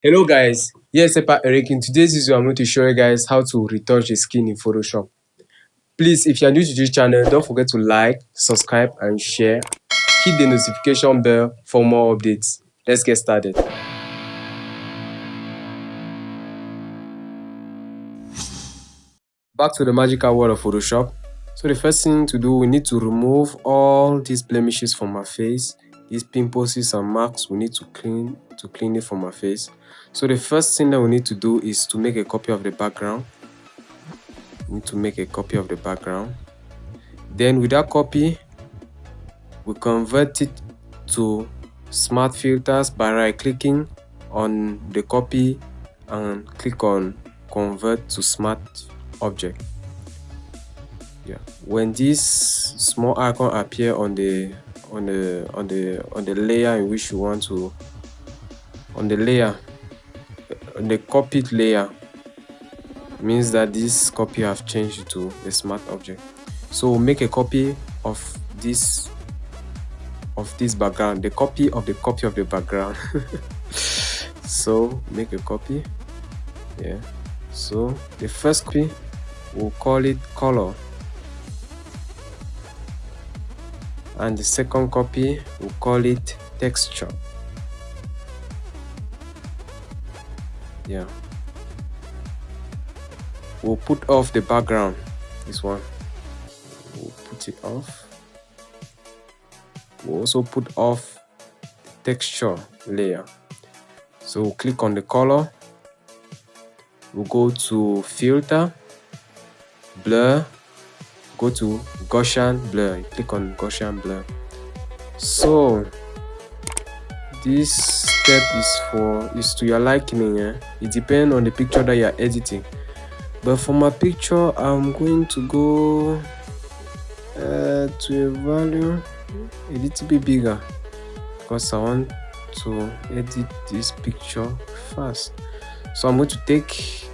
Hello guys, here's Sepa Eric. In today's video, I'm going to show you guys how to retouch the skin in Photoshop. Please, if you're new to this channel, don't forget to like, subscribe and share. Hit the notification bell for more updates. Let's get started. Back to the magical world of Photoshop. So the first thing to do, we need to remove all these blemishes from our face. These pimples and marks, we need to clean it from our face. So the first thing that we need to do is to make a copy of the background. We need to make a copy of the background. Then with that copy, we convert it to smart filters by right clicking on the copy and click on convert to smart object. When this small icon appear on the layer in which you want to, on the copied layer, means that this copy have changed to a smart object. So we'll make a copy of this background, the copy of the background. So make a copy. So the first copy, we'll call it color, and the second copy, we'll call it texture. We'll put off the background, this one, we'll put it off. We'll also put off the texture layer. So we'll click on the color, we'll go to filter, blur, go to Gaussian blur, click on Gaussian blur. So this step is to your liking. It depends on the picture that you're editing, but for my picture I'm going to go to a value a little bit bigger because I want to edit this picture fast. So I'm going to take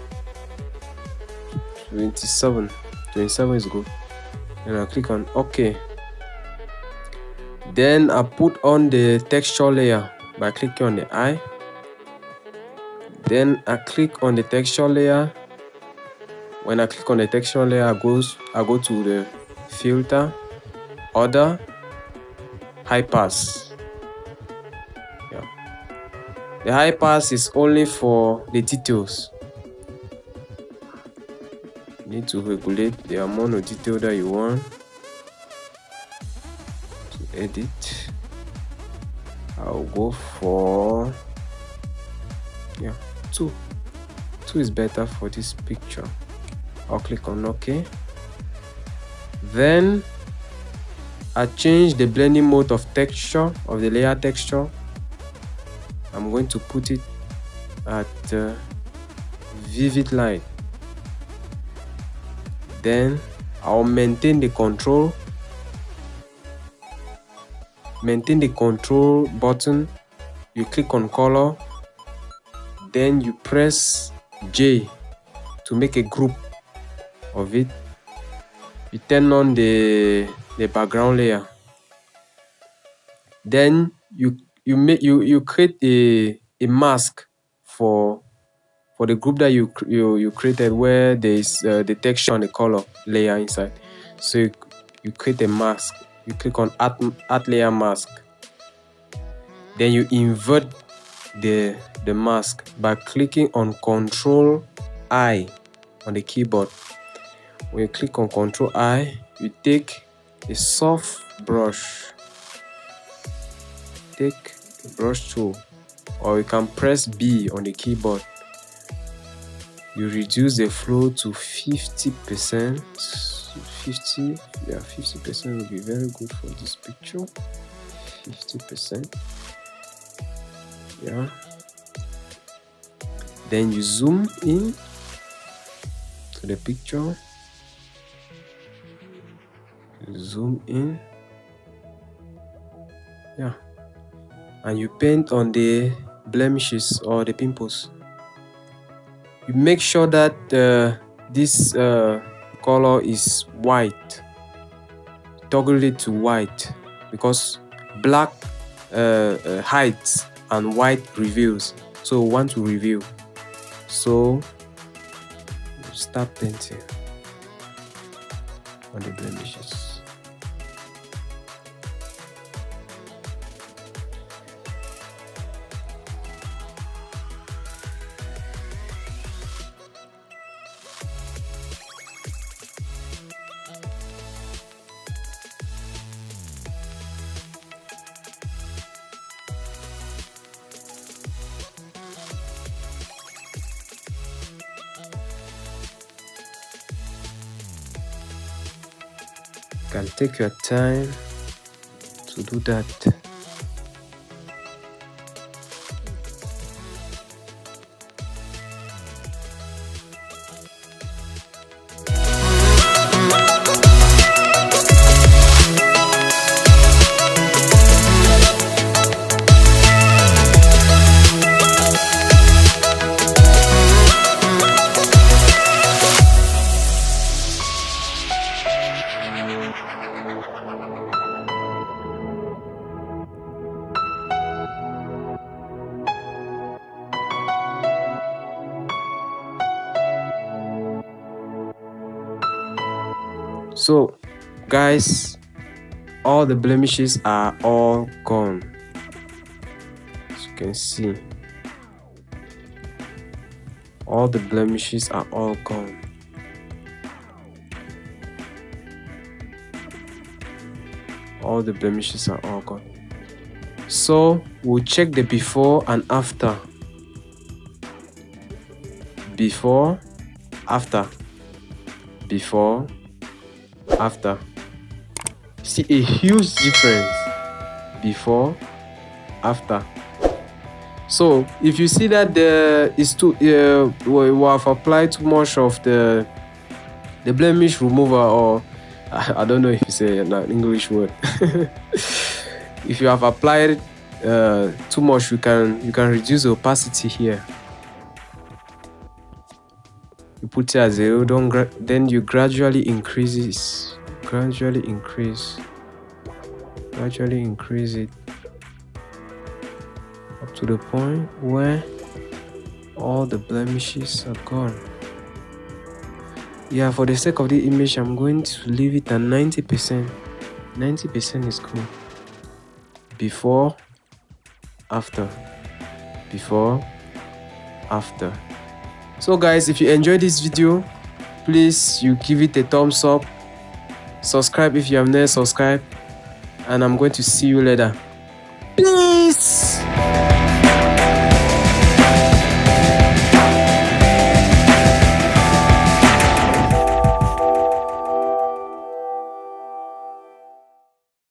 27 is good, and I'll click on OK. Then I put on the texture layer by clicking on the eye. Then I click on the texture layer. When I click on the texture layer, I go to the filter, order, high pass. The high pass is only for the details. You need to regulate the amount of detail that you want to edit. I'll go for 2. 2 is better for this picture. I'll click on OK. Then I change the blending mode of texture, of the layer texture. I'm going to put it at vivid light. Then I'll maintain the control button. You click on color, then you press J to make a group of it. You turn on the background layer. Then you create a mask for the group that you created, where there is the texture and the color layer inside. So you create a mask. You click on add layer mask. Then you invert the mask by clicking on Ctrl I on the keyboard. When you click on Ctrl I, you take a soft brush. Take a brush tool, or you can press B on the keyboard. You reduce the flow to 50%. 50% will be very good for this picture. 50%. Then you zoom in to the picture. Zoom in. And you paint on the blemishes or the pimples. You make sure that this color is white. Toggle it to white, because black hides and white reveals. So we want to review. So start painting on the blemishes. You can take your time to do that. So guys, all the blemishes are all gone, as you can see. All the blemishes are all gone. All the blemishes are all gone. So we'll check the before and after. Before, after. Before, after. See a huge difference. Before, after. So if you see that we have applied too much of the blemish remover, or I don't know if it's an English word. If you have applied too much, you can reduce the opacity here. You put it at 0, then you gradually increase it. Gradually increase it up to the point where all the blemishes are gone. Yeah, for the sake of the image, I'm going to leave it at 90%. 90% is cool. Before, after. Before, after. So guys, if you enjoyed this video, please you give it a thumbs up, subscribe if you have never subscribed, and I'm going to see you later.